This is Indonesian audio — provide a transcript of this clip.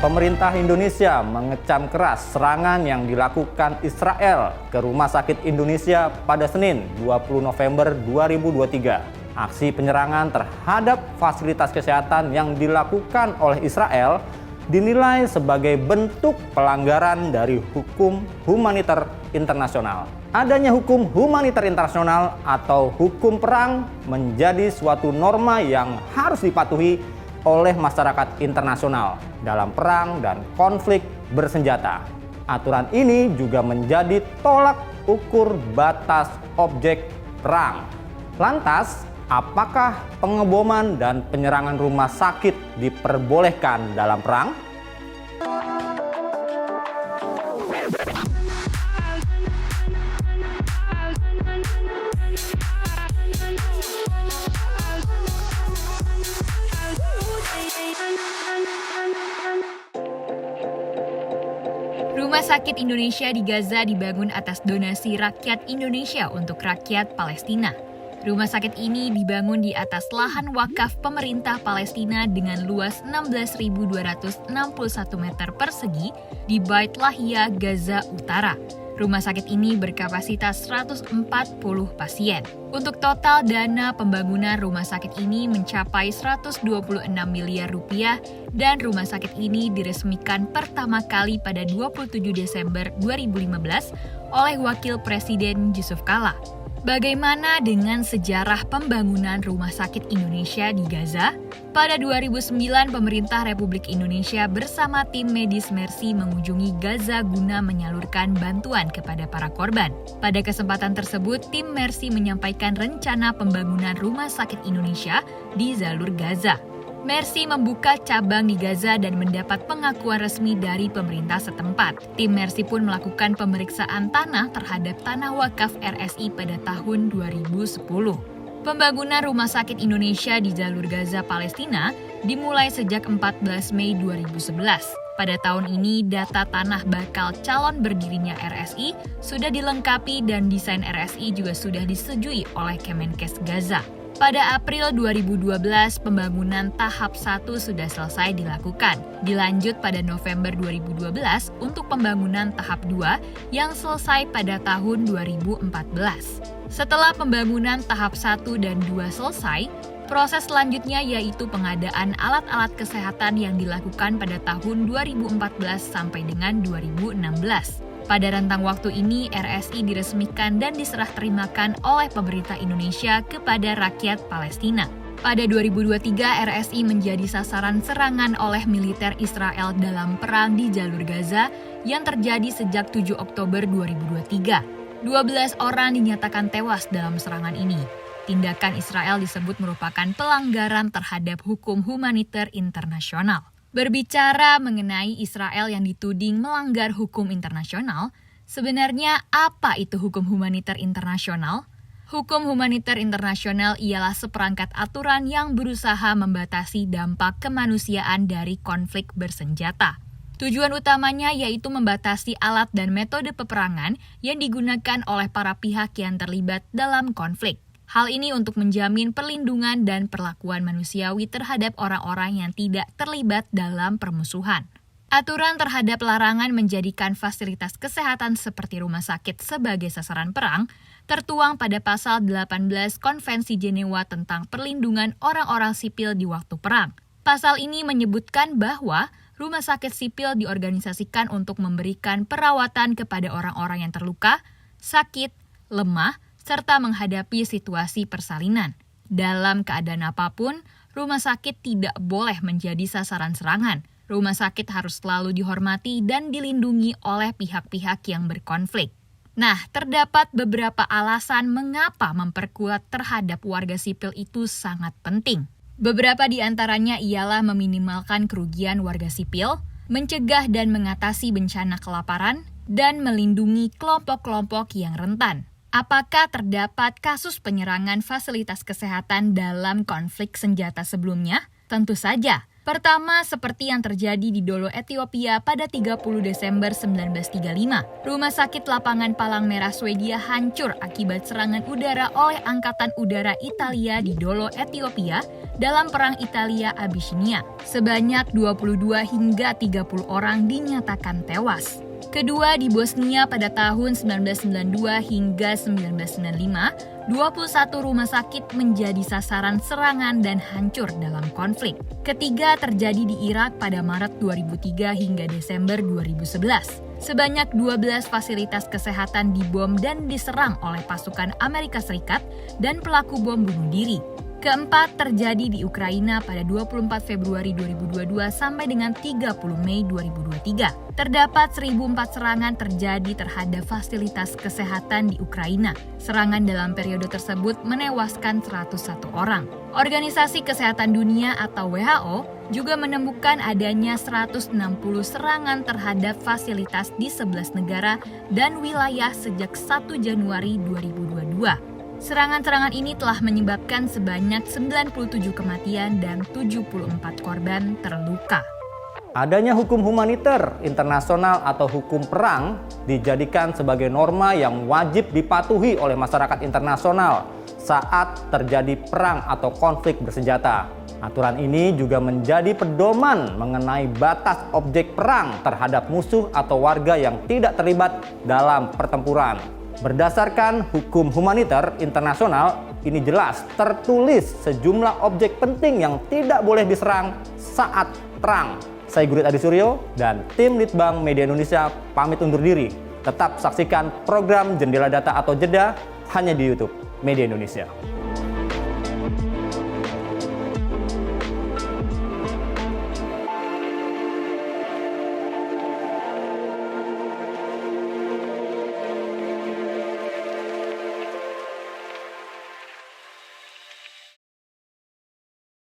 Pemerintah Indonesia mengecam keras serangan yang dilakukan Israel ke Rumah Sakit Indonesia pada Senin 20 November 2023. Aksi penyerangan terhadap fasilitas kesehatan yang dilakukan oleh Israel dinilai sebagai bentuk pelanggaran dari hukum humaniter internasional. Adanya hukum humaniter internasional atau hukum perang menjadi suatu norma yang harus dipatuhi oleh masyarakat internasional dalam perang dan konflik bersenjata. Aturan ini juga menjadi tolak ukur batas objek perang. Lantas, apakah pengeboman dan penyerangan rumah sakit diperbolehkan dalam perang? Rumah Sakit Indonesia di Gaza dibangun atas donasi rakyat Indonesia untuk rakyat Palestina. Rumah sakit ini dibangun di atas lahan wakaf pemerintah Palestina dengan luas 16.261 meter persegi di Bait Lahia, Gaza Utara. Rumah sakit ini berkapasitas 140 pasien. Untuk total dana pembangunan rumah sakit ini mencapai 126 miliar rupiah dan rumah sakit ini diresmikan pertama kali pada 27 Desember 2015 oleh Wakil Presiden Yusuf Kala. Bagaimana dengan sejarah pembangunan Rumah Sakit Indonesia di Gaza? Pada 2009, pemerintah Republik Indonesia bersama tim medis Mercy mengunjungi Gaza guna menyalurkan bantuan kepada para korban. Pada kesempatan tersebut, tim Mercy menyampaikan rencana pembangunan Rumah Sakit Indonesia di jalur Gaza. Mercy membuka cabang di Gaza dan mendapat pengakuan resmi dari pemerintah setempat. Tim Mercy pun melakukan pemeriksaan tanah terhadap tanah wakaf RSI pada tahun 2010. Pembangunan Rumah Sakit Indonesia di jalur Gaza Palestina dimulai sejak 14 Mei 2011. Pada tahun ini, data tanah bakal calon berdirinya RSI sudah dilengkapi dan desain RSI juga sudah disetujui oleh Kemenkes Gaza. Pada April 2012, pembangunan tahap 1 sudah selesai dilakukan. Dilanjut pada November 2012 untuk pembangunan tahap 2 yang selesai pada tahun 2014. Setelah pembangunan tahap 1 dan 2 selesai, proses selanjutnya yaitu pengadaan alat-alat kesehatan yang dilakukan pada tahun 2014 sampai dengan 2016. Pada rentang waktu ini, RSI diresmikan dan diserah terimakan oleh pemerintah Indonesia kepada rakyat Palestina. Pada 2023, RSI menjadi sasaran serangan oleh militer Israel dalam perang di jalur Gaza yang terjadi sejak 7 Oktober 2023. 12 orang dinyatakan tewas dalam serangan ini. Tindakan Israel disebut merupakan pelanggaran terhadap hukum humaniter internasional. Berbicara mengenai Israel yang dituding melanggar hukum internasional, sebenarnya apa itu hukum humaniter internasional? Hukum humaniter internasional ialah seperangkat aturan yang berusaha membatasi dampak kemanusiaan dari konflik bersenjata. Tujuan utamanya yaitu membatasi alat dan metode peperangan yang digunakan oleh para pihak yang terlibat dalam konflik. Hal ini untuk menjamin perlindungan dan perlakuan manusiawi terhadap orang-orang yang tidak terlibat dalam permusuhan. Aturan terhadap larangan menjadikan fasilitas kesehatan seperti rumah sakit sebagai sasaran perang tertuang pada pasal 18 Konvensi Jenewa tentang perlindungan orang-orang sipil di waktu perang. Pasal ini menyebutkan bahwa rumah sakit sipil diorganisasikan untuk memberikan perawatan kepada orang-orang yang terluka, sakit, lemah, serta menghadapi situasi persalinan. Dalam keadaan apapun, rumah sakit tidak boleh menjadi sasaran serangan. Rumah sakit harus selalu dihormati dan dilindungi oleh pihak-pihak yang berkonflik. Nah, terdapat beberapa alasan mengapa memperkuat terhadap warga sipil itu sangat penting. Beberapa di antaranya ialah meminimalkan kerugian warga sipil, mencegah dan mengatasi bencana kelaparan, dan melindungi kelompok-kelompok yang rentan. Apakah terdapat kasus penyerangan fasilitas kesehatan dalam konflik senjata sebelumnya? Tentu saja. Pertama, seperti yang terjadi di Dolo, Ethiopia pada 30 Desember 1935. Rumah sakit lapangan Palang Merah Swedia hancur akibat serangan udara oleh Angkatan Udara Italia di Dolo, Ethiopia dalam Perang Italia Abyssinia. Sebanyak 22 hingga 30 orang dinyatakan tewas. Kedua di Bosnia pada tahun 1992 hingga 1995, 21 rumah sakit menjadi sasaran serangan dan hancur dalam konflik. Ketiga terjadi di Irak pada Maret 2003 hingga Desember 2011. Sebanyak 12 fasilitas kesehatan dibom dan diserang oleh pasukan Amerika Serikat dan pelaku bom bunuh diri. Keempat terjadi di Ukraina pada 24 Februari 2022 sampai dengan 30 Mei 2023. Terdapat 1.004 serangan terjadi terhadap fasilitas kesehatan di Ukraina. Serangan dalam periode tersebut menewaskan 101 orang. Organisasi Kesehatan Dunia atau WHO juga menemukan adanya 160 serangan terhadap fasilitas di 11 negara dan wilayah sejak 1 Januari 2022. Serangan-serangan ini telah menyebabkan sebanyak 97 kematian dan 74 korban terluka. Adanya hukum humaniter internasional atau hukum perang dijadikan sebagai norma yang wajib dipatuhi oleh masyarakat internasional saat terjadi perang atau konflik bersenjata. Aturan ini juga menjadi pedoman mengenai batas objek perang terhadap musuh atau warga yang tidak terlibat dalam pertempuran. Berdasarkan hukum humaniter internasional, ini jelas tertulis sejumlah objek penting yang tidak boleh diserang saat perang. Saya Gurit Adi Suryo dan tim Litbang Media Indonesia pamit undur diri. Tetap saksikan program Jendela Data atau Jeda hanya di YouTube Media Indonesia.